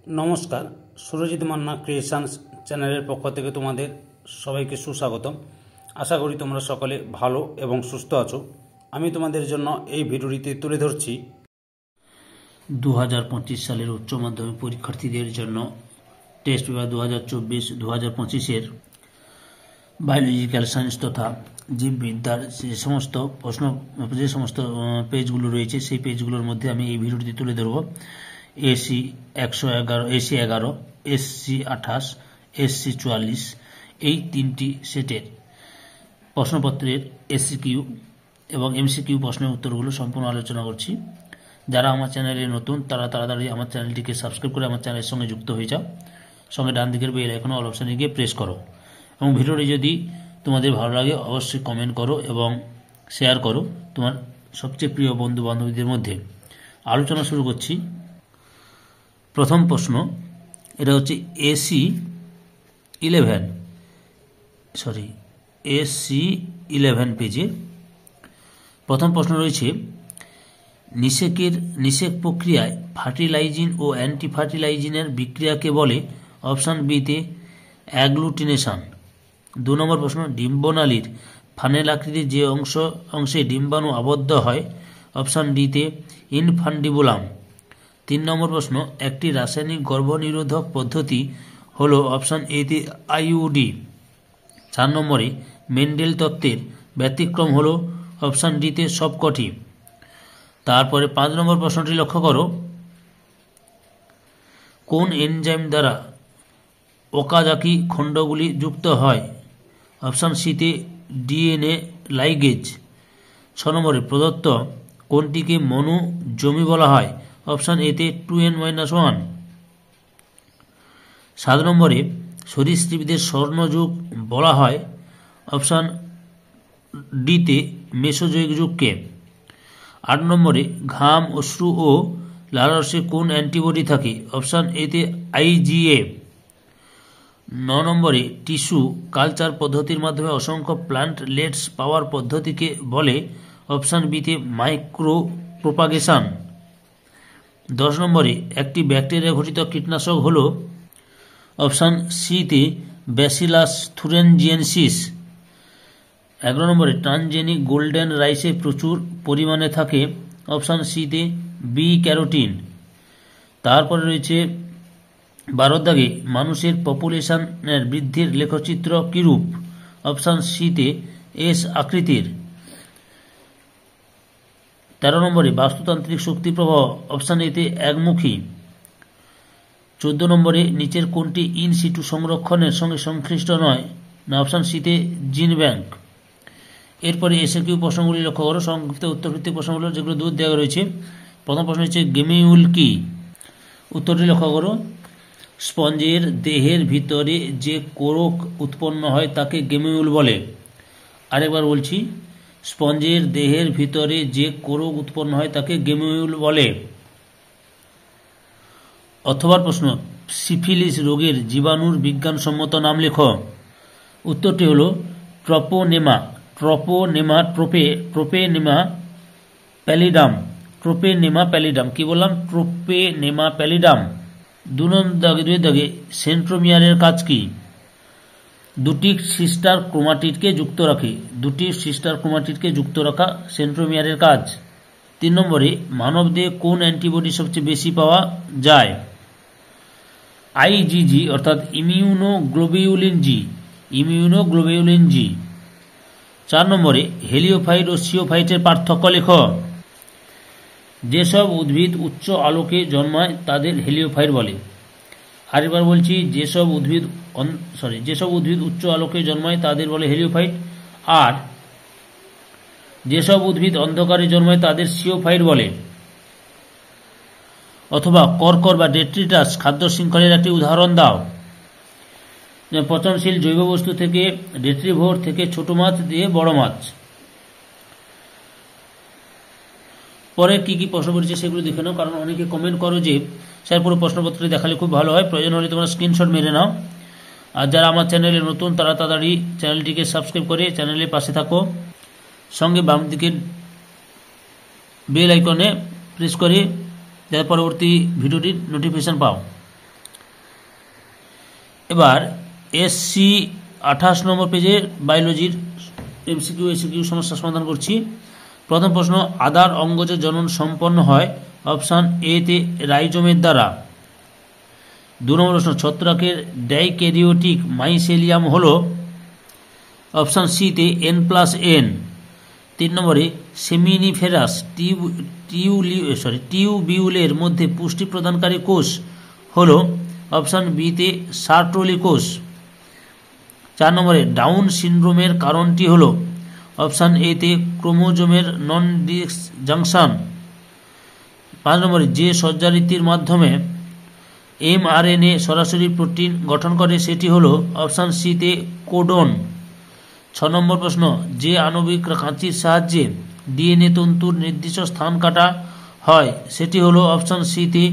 নমস্কার, সুরজিৎ মান্না ক্রিয়েশনস চ্যানেলের পক্ষ থেকে তোমাদের সবাইকে সুস্বাগতম। আশা করি তোমরা সকলে ভালো এবং সুস্থ আছো। আমি তোমাদের জন্য এই ভিডিওটিতে তুলে ধরছি 2025 সালের উচ্চ মাধ্যমিক পরীক্ষার্থীদের জন্য টেস্ট পেপার 2024-2025-এর বায়োলজিক্যাল সায়েন্স তথা জীববিদ্যার যে সমস্ত পেজগুলো রয়েছে সেই পেজগুলোর মধ্যে আমি এই ভিডিওটিতে তুলে ধরব এসি 111, এসি 11, এসসি 28, এসসি 44 এই তিনটি সেটের প্রশ্নপত্রের এসসিকিউ এবং এমসিকিউ প্রশ্নের উত্তরগুলো সম্পূর্ণ আলোচনা করছি। যারা আমার চ্যানেলে নতুন তারা তাড়াতাড়ি আমার চ্যানেলটিকে সাবস্ক্রাইব করে আমার চ্যানেলের সঙ্গে যুক্ত হয়ে যাও। সঙ্গে ডান দিকের বেল আইকন অল অপশানে গিয়ে প্রেস করো এবং ভিডিওটি যদি তোমাদের ভালো লাগে অবশ্যই কমেন্ট করো এবং শেয়ার করো তোমার সবচেয়ে প্রিয় বন্ধু বান্ধবীদের মধ্যে। আলোচনা শুরু করছি। প্রথম প্রশ্ন, এটা হচ্ছে এসি 11 পেজে প্রথম প্রশ্ন রয়েছে, নিষেক প্রক্রিয়ায় ফার্টিলাইজিন ও অ্যান্টি ফার্টিলাইজিনের বিক্রিয়াকে বলে? অপশান বিতে অ্যাগ্লুটিনেশন। 2 নম্বর প্রশ্ন, ডিম্বনালীর ফানেল আকৃতির যে অংশে ডিম্বাণু আবদ্ধ হয়? অপশান ডিতে ইনফান্ডিবুলাম। 3 নম্বর প্রশ্ন, একটি রাসায়নিক গর্ভনিরোধক পদ্ধতি হলো? অপশান এতে আইইউডি। 4 নম্বরে মেন্ডেল তত্ত্বের ব্যতিক্রম হলো? অপশান ডিতে সবকটি। তারপরে 5 নম্বর প্রশ্নটি লক্ষ্য করো, কোন এনজাইম দ্বারা ওকাজাকি খণ্ডগুলি যুক্ত হয়? অপশান সিতে ডিএনএ লাইগেজ। 6 নম্বরে প্রদত্ত কোনটিকে মনোজমি বলা হয়? অপশান এতে 2n-1। 7 নম্বরে সরীসৃপদের স্বর্ণযুগ বলা হয়? অপশান ডিতে মেসোজোয়িক যুগকে। 8 নম্বরে ঘাম, অশ্রু ও লালারসে কোন অ্যান্টিবডি থাকে? অপশান এতে আইজিএ। 9 নম্বরে টিস্যু কালচার পদ্ধতির মাধ্যমে অসংখ্য প্ল্যান্টলেটস পাওয়ার পদ্ধতিকে বলে? অপশান বিতে মাইক্রো প্রোপাগেশন। 10 নম্বরে একটি ব্যাকটেরিয়া ঘটিত কীটনাশক হল? অপশান সিতে ব্যাসিলাস থুরেনজিয়েনসিস। 11 নম্বরে ট্রান্সজেনিক গোল্ডেন রাইসে প্রচুর পরিমাণে থাকে? অপশান সিতে বি ক্যারোটিন। তারপরে রয়েছে 12 দাগে মানুষের পপুলেশনের বৃদ্ধির লেখচিত্র কিরূপ? অপশান সিতে এস আকৃতির। 13 নম্বরে বাস্তুতান্ত্রিক শক্তি প্রবাহ? অপশান এতে একমুখী। 14 নম্বরে নিচের কোনটি ইন সিটু সংরক্ষণের সঙ্গে সংশ্লিষ্ট নয়? না অপশান সিতে জিন ব্যাংক। এরপরে এসএকিউ প্রশ্নগুলি লক্ষ্য করো। সংক্ষিপ্ত উত্তরভিত্তিক প্রশ্নগুলো যেগুলো দূর দেওয়া রয়েছে। প্রথম প্রশ্ন হচ্ছে গেমিউল কি? উত্তরটি লক্ষ্য করো, স্পঞ্জের দেহের ভিতরে যে কোরক উৎপন্ন হয় তাকে গেমিউল বলে। আরেকবার বলছি, স্পঞ্জের দেহের ভিতরে যে কোরক উৎপন্ন হয় তাকে গেমিউল বলে। অথবা প্রশ্ন, সিফিলিস রোগের জীবাণুর বিজ্ঞানসম্মত নাম লেখো। উত্তরটি হলো ট্রপোনেমা প্যালিডাম। কি বললাম? ট্রোপেনেমা প্যালিডাম। 2 দাগে সেন্ট্রোমিয়ারের কাজ কি? দুটি সিস্টার ক্রোমাটিডকে যুক্ত রাখা সেন্ট্রোমিয়ারের কাজ। 3 নম্বরে মানবদেহে কোন অ্যান্টিবডি সবচেয়ে বেশি পাওয়া যায়? আইজিজি অর্থাৎ ইমিউনোগ্লোবিউলিন জি। 4 নম্বরে হেলিওফাইট ও সিওফাইটের পার্থক্য লেখ। যেসব উদ্ভিদ উচ্চ আলোকে জন্মায় তাদের হেলিওফাইট বলে। আরেকবার বলছি, যেসব উদ্ভিদ উচ্চ আলোকে জন্মায় তাদের বলে হেলিওফাইট, আর যেসব উদ্ভিদ অন্ধকারে জন্মায় তাদের সিওফাইট বলে। অথবা কর্কর বা ডেট্রিটাস খাদ্য শৃঙ্খলের একটি উদাহরণ দাও। পচনশীল জৈব বস্তু থেকে ডেট্রিভোর থেকে ছোট মাছ দিয়ে বড় মাছ। পরে কি কি প্রশ্ন করেছে সেগুলো দেখে নাও, কারণ অনেকে কমেন্ট করো যে স্যার পুরো প্রশ্নপত্রটি দেখালে খুব ভালো হয়। প্রয়োজন হলে তোমরা স্ক্রিনশট মেরে নাও। আর যারা আমার চ্যানেলে নতুন তারা তাড়াতাড়ি চ্যানেলটিকে সাবস্ক্রাইব করে চ্যানেলের পাশে থাকো। সঙ্গে বাম দিকের বেল আইকনে প্রেস করে যাতে পরবর্তী ভিডিওটির নোটিফিকেশন পাও। এবার SC 28 নম্বর পেজে বায়োলজির MCQ SQ সমস্যা সমাধান করছি। প্রথম প্রশ্ন, আদার অঙ্গজ জনন সম্পন্ন হয় অপশান এ তে রাইজোমের দ্বারা। 2 নম্বর প্রশ্ন, ছত্রাকের ডাইক্যারিওটিক মাইসেলিয়াম হল অপশান সি তে N+N। 3 নম্বরে সেমিনিফেরাস টিউবিউলের মধ্যে পুষ্টি প্রদানকারী কোষ হল অপশান বি তে সার্টোলি কোষ। 4 নম্বরে ডাউন সিনড্রোমের কারণটি হল অপশান এ তে ক্রোমোজোমের নন ডিসজাংশন। 5 নম্বরে যে সজ্জারীতির মাধ্যমে mRNA সরাসরি প্রোটিন গঠন করে সেটি হল অপশান সি তে কোডন। 6 নম্বর প্রশ্ন, যে আণবিক কাঁচির সাহায্যে DNA তন্তুর নির্দিষ্ট স্থান কাটা হয় সেটি হল অপশান সি তে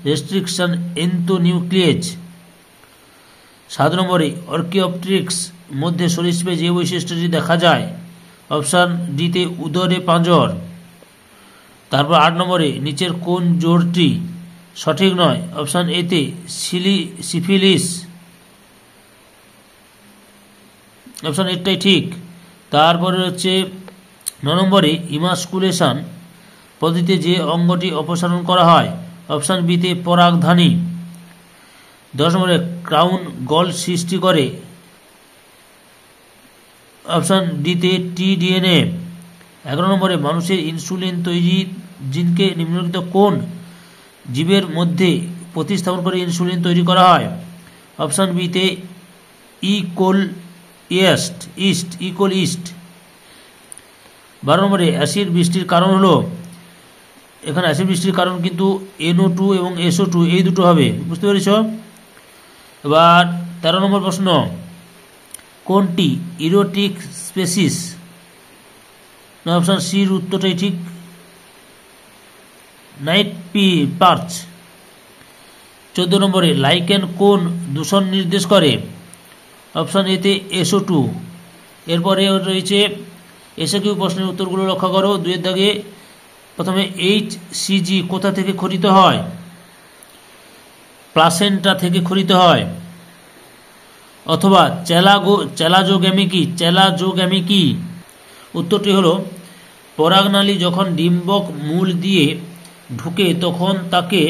রেস্ট্রিকশন এন্ডোনিউক্লিয়েজ। 7 নম্বরে অর্কিওপট্রিক্স মধ্যে সরীসৃপে যে বৈশিষ্ট্যটি দেখা যায় অপশান ডি তে উদরে পাঁজর। তারপর 8 নম্বরে নিচের কোন জোড়টি সঠিক নয় অপশান এ তে সিফিলিস, অপশান এটাই ঠিক। তারপরে হচ্ছে 9 নম্বরে ইমাস্কুলেশন পদ্ধতিতে যে অঙ্গটি অপসারণ করা হয় অপশান বি তে পরাগধানী। 10 নম্বরে ক্রাউন গল সৃষ্টি করে অপশান ডি তে টিডিএনএ। 11 নম্বরে মানুষের ইনসুলিন তৈরি জিনকে নিম্নলিখিত কোন জীবের মধ্যে প্রতিস্থাপন করে ইনসুলিন তৈরি করা হয় অপশান বি তে ইস্ট। 12 নম্বরে অ্যাসিড বৃষ্টির কারণ হলো, এখানে অ্যাসিড বৃষ্টির কারণ কিন্তু NO2 এবং SO2 এই দুটো হবে, বুঝতে পেরেছ। এবার 13 নম্বর প্রশ্ন, কোনটি ইরোটিক স্পেসিস? অপশান সির উত্তরটাই ঠিক, নাইট পার্চ। 14 নম্বরে লাইকেন কোন দূষণ নির্দেশ করে অপশান এ তে SO2। এরপরে রয়েছে এসএকিউ প্রশ্নের উত্তরগুলো লক্ষ্য করো। 2 দাগে প্রথমে HCG কোথা থেকে খরিত হয়? প্লাসেন্টা থেকে খরিত হয়। অথবা চ্যালাজোগ্যামি কি? উত্তরটি হলো পরাগনালী যখন ডিম্বক মূল দিয়ে ঢুকে তখন তাকে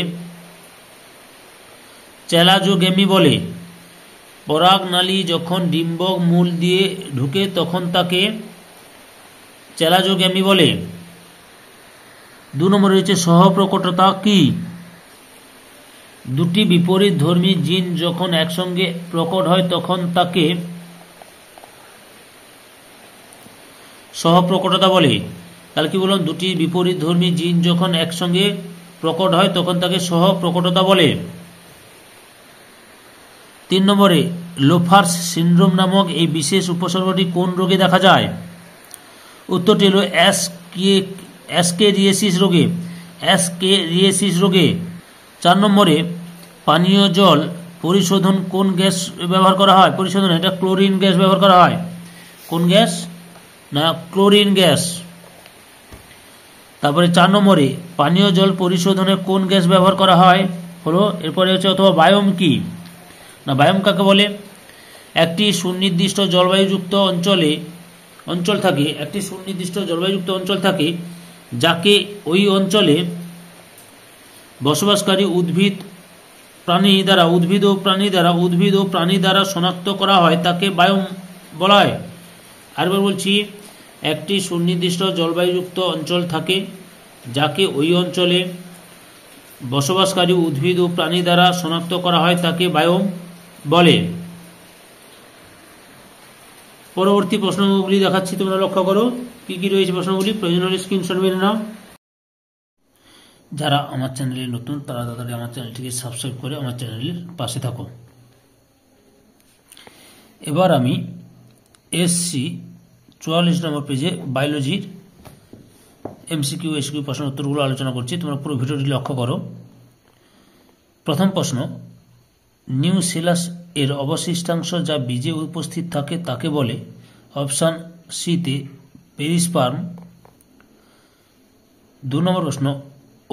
চ্যালাজোগ্যামি বলে। পরাগনালী যখন ডিম্বক মূল দিয়ে ঢুকে তখন তাকে চ্যালাজোগ্যামি বলে। 2 নম্বরে রয়েছে সহপ্রকটতা কি? দুটি বিপরীত ধর্মী জিন যখন একসঙ্গে প্রকট হয় তখন তাকে সহপ্রকটতা বলে। তাহলে কি বললাম, দুটি বিপরীত ধর্মী জিন যখন একসঙ্গে প্রকট হয় তখন তাকে সহপ্রকটতা বলে। 3 নম্বরে লোফার্স সিনড্রোম নামক এই বিশেষ উপসর্গটি কোন রোগে দেখা যায়? উত্তরটি হল অ্যাসকেরিয়াসিস রোগে। 4 নম্বরে পানীয় জল পরিশোধন কোন গ্যাস ব্যবহার করা হয়? পরিশোধন এটা ক্লোরিন গ্যাস ব্যবহার করা হয়। কোন গ্যাস? না, ক্লোরিন গ্যাস। তারপরে 4 নম্বরে পানীয় জল পরিশোধনে কোন গ্যাস ব্যবহার করা হয় হলো, এরপরে হচ্ছে অথবা বায়োম কি? না, বায়োম কাকে বলে? একটি সুনির্দিষ্ট জলবায়ুযুক্ত অঞ্চল থাকে যাকে ওই অঞ্চলে বসবাসকারী উদ্ভিদ ও প্রাণী দ্বারা শনাক্ত করা হয় তাকে বায়োম বলা হয়। আরেকবার বলছি, একটি সুনির্দিষ্ট জলবায়ুযুক্ত অঞ্চল থাকে যাকে ওই অঞ্চলে বসবাসকারী উদ্ভিদ ও প্রাণী দ্বারা শনাক্ত করা হয় তাকে বায়োম বলে। পরবর্তী প্রশ্নগুলি দেখাচ্ছি, তোমরা লক্ষ্য করো কি কি রয়েছে প্রশ্নগুলি। প্রয়োজন হলে স্ক্রিনশট মেরে নাও। যারা আমার চ্যানেলে নতুন তারা তাড়াতাড়ি আমার চ্যানেলটিকে সাবস্ক্রাইব করে আমার চ্যানেলের পাশে থাকো। এবার আমি SC 44 নম্বর পেজে বায়োলজির MCQ SQ প্রশ্নের উত্তরগুলো আলোচনা করছি, তোমরা পুরো ভিডিওটি লক্ষ্য করো। প্রথম প্রশ্ন, নিউসেলাস এর অবশিষ্টাংশ যা বীজে উপস্থিত থাকে তাকে বলে অপশান সি তে পেরিস্পার্ম। 2 নম্বর প্রশ্ন,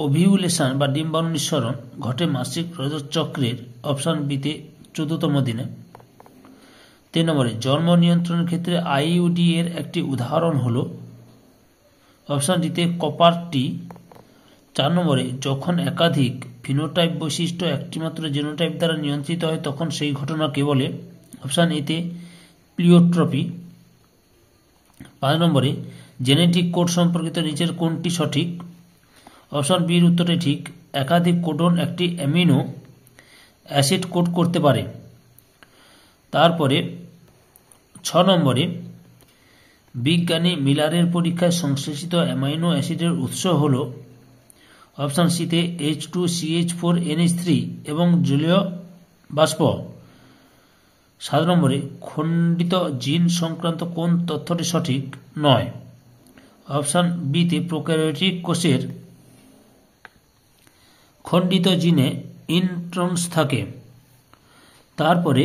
ওভিউলেশন বা ডিম্বাণু নিঃসরণ ঘটে মাসিক রজতচক্রের অপশান বি তে 14তম দিনে। 3 নম্বরে জন্ম নিয়ন্ত্রণের ক্ষেত্রে আইইউডি এর একটি উদাহরণ হলো অপশন ডিতে কপার টি। 4 নম্বরে যখন একাধিক ফিনোটাইপ বৈশিষ্ট্য একটিমাত্র জিনোটাইপ দ্বারা নিয়ন্ত্রিত হয় তখন সেই ঘটনাকে বলে অপশন এতে প্লিওট্রপি। 5 নম্বরে জেনেটিক কোড সম্পর্কিত নিচের কোনটি সঠিক? অপশন বির উত্তরটি ঠিক, একাধিক কোডন একটি অ্যামিনো অ্যাসিড কোড করতে পারে। তারপরে 6 নম্বরে বিজ্ঞানী মিলারের পরীক্ষায় সংশ্লেষিত অ্যামাইনো অ্যাসিডের উৎস হল অপশন সিতে H2CH4NH3 এবং জলীয় বাষ্প। 7 নম্বরে খণ্ডিত জিন সংক্রান্ত কোন তথ্যটি সঠিক নয়? অপশন বিতে প্রোক্যারিওটিক কোষের খণ্ডিত জিনে ইন্ট্রন্স থাকে। তারপরে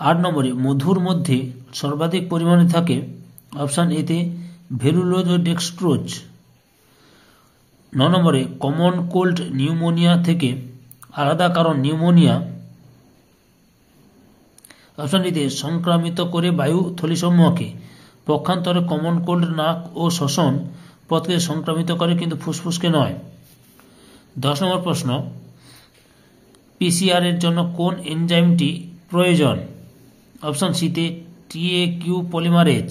8 নম্বরে মধুর মধ্যে সর্বাধিক পরিমাণে থাকে অপশন এতে ভেলুলোজ ও ডেক্সট্রোজ। 9 নম্বরে কমন কোল্ড নিউমোনিয়া থেকে আলাদা কারণ নিউমোনিয়া অপশন ডিতে সংক্রামিত করে বায়ু থলিসমূহকে, পক্ষান্তরে কমন কোল্ড নাক ও শ্বসন পথকে সংক্রামিত করে কিন্তু ফুসফুসকে নয়। 10 নম্বর প্রশ্ন, পিসিআর এর জন্য কোন এনজাইমটি প্রয়োজন? অপশন সিতে TAQ পলিমারেজ।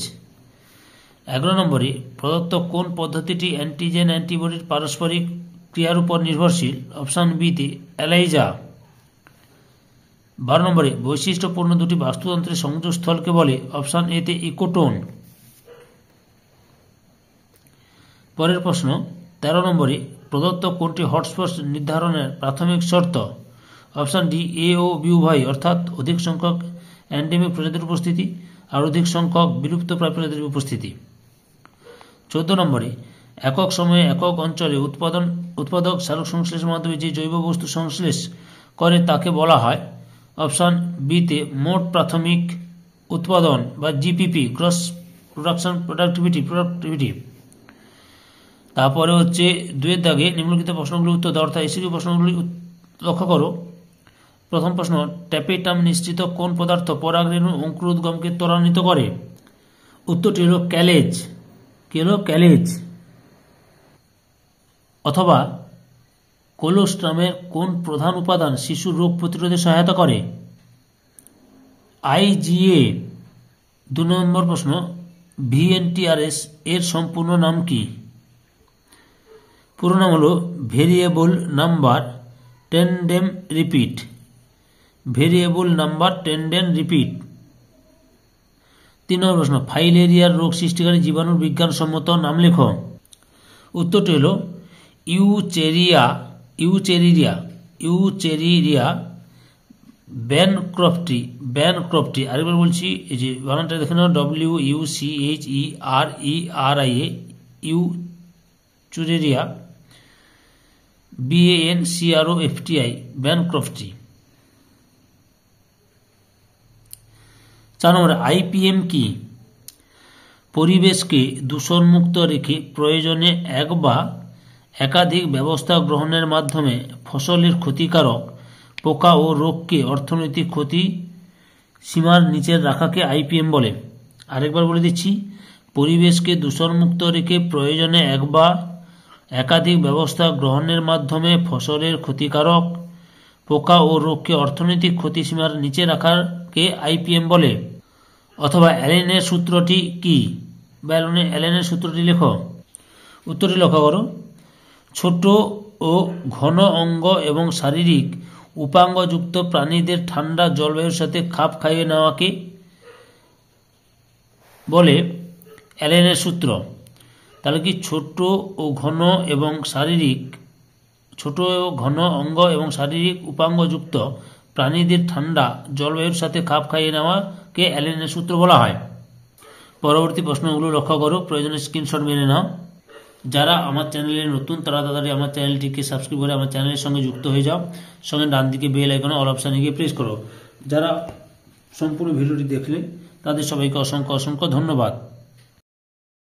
11 নম্বরে প্রদত্ত কোন পদ্ধতিটি অ্যান্টিজেন অ্যান্টিবডির পারস্পরিক ক্রিয়ার উপর নির্ভরশীল? অপশন বিতে এলাইজা। 12 নম্বরে বৈশিষ্ট্যপূর্ণ দুটি বাস্তুতন্ত্রের সংযোগস্থলকে বলে অপশন এতে ইকোটোন। পরের প্রশ্ন 13 নম্বরে প্রদত্ত কোনটি হটস্পট নির্ধারণের প্রাথমিক শর্ত? অপশন ডি এ ও বি উভয়, অর্থাৎ অধিক সংখ্যক এন্ডেমিক প্রজাতির উপস্থিতি আর অধিক সংখ্যক বিলুপ্তপ্রায় প্রজাতির উপস্থিতি। 14 নম্বরে একক সময়ে একক অঞ্চলে উৎপাদক সালোক সংশ্লেষের মাধ্যমে যে জৈব বস্তু সংশ্লেষ করে তাকে বলা হয় অপশন বিতে মোট প্রাথমিক উৎপাদন বা জিপিপি, গ্রস প্রোডাকশন প্রোডাক্টিভিটি। তারপরে হচ্ছে 2 দাগে নিম্নলিখিত প্রশ্নগুলির উত্তর দাও, অর্থাৎ এসিকিউ প্রশ্নগুলি লক্ষ্য করো। প্রথম প্রশ্ন, ট্যাপেটাম নিশ্চিত কোন পদার্থ পরাগরেণু অঙ্কুরোদ্গমকে ত্বরান্বিত করে? উত্তরটি হল ক্যালেজ। কি হল? ক্যালেজ। অথবা কোলোস্ট্রামের কোন প্রধান উপাদান শিশুর রোগ প্রতিরোধে সহায়তা করে? IgA। 2 নম্বর প্রশ্ন, VNTRS এর সম্পূর্ণ নাম কি? পুরো নাম হল variable number tandem repeat. Variable number tandem repeat. 3 নম্বর প্রশ্ন, ফাইলেরিয়ার রোগ সৃষ্টিকারী জীবাণুর বিজ্ঞানসম্মত নাম লেখো। উত্তরটি হল ইউচেরিয়া ব্যানক্রফটি। আরেকবার বলছি, এই যে বানানটা দেখে নাও, WUCHERERIA, ইউচেরিয়া, BANCROFTI, ব্যানক্রফটি। 4 নম্বরে IPM কি? পরিবেশকে দূষণমুক্ত রেখে প্রয়োজনে এক বা একাধিক ব্যবস্থা গ্রহণের মাধ্যমে ফসলের ক্ষতিকারক পোকা ও রোগকে অর্থনৈতিক ক্ষতি সীমার নিচে রাখাকে IPM বলে। আরেকবার বলে দিচ্ছি, পরিবেশকে দূষণমুক্ত রেখে প্রয়োজনে এক বা একাধিক ব্যবস্থা গ্রহণের মাধ্যমে ফসলের ক্ষতিকারক পোকা ও রোগকে অর্থনৈতিক ক্ষতি সীমার নিচে রাখাকে IPM বলে। অথবা অ্যালেনের সূত্রটি কি? বা অ্যালেনের সূত্রটি লেখো। উত্তরটি লক্ষ্য করো, ছোট ও ঘন অঙ্গ এবং শারীরিক উপাঙ্গযুক্ত প্রাণীদের ঠান্ডা জলবায়ুর সাথে খাপ খাইয়ে নেওয়াকে বলে অ্যালেনের সূত্র। তাহলে কি ছোট ও ঘন অঙ্গ এবং শারীরিক উপাঙ্গযুক্ত প্রাণীদের ঠান্ডা জলবায়ুর সাথে খাপ খাইয়ে নেওয়াকে অ্যালেনের সূত্র বলা হয়। পরবর্তী প্রশ্নগুলো লক্ষ্য করো, প্রয়োজনে স্ক্রিনশট মেনে নাও। যারা আমার চ্যানেলে নতুন তারা তাড়াতাড়ি আমার চ্যানেলটিকে সাবস্ক্রাইব করে আমার চ্যানেলের সঙ্গে যুক্ত হয়ে যাও। সঙ্গে ডান দিকে বেল আইকনে অল অপশানে গিয়ে প্রেস করো। যারা সম্পূর্ণ ভিডিওটি দেখলে তাদের সবাইকে অসংখ্য ধন্যবাদ।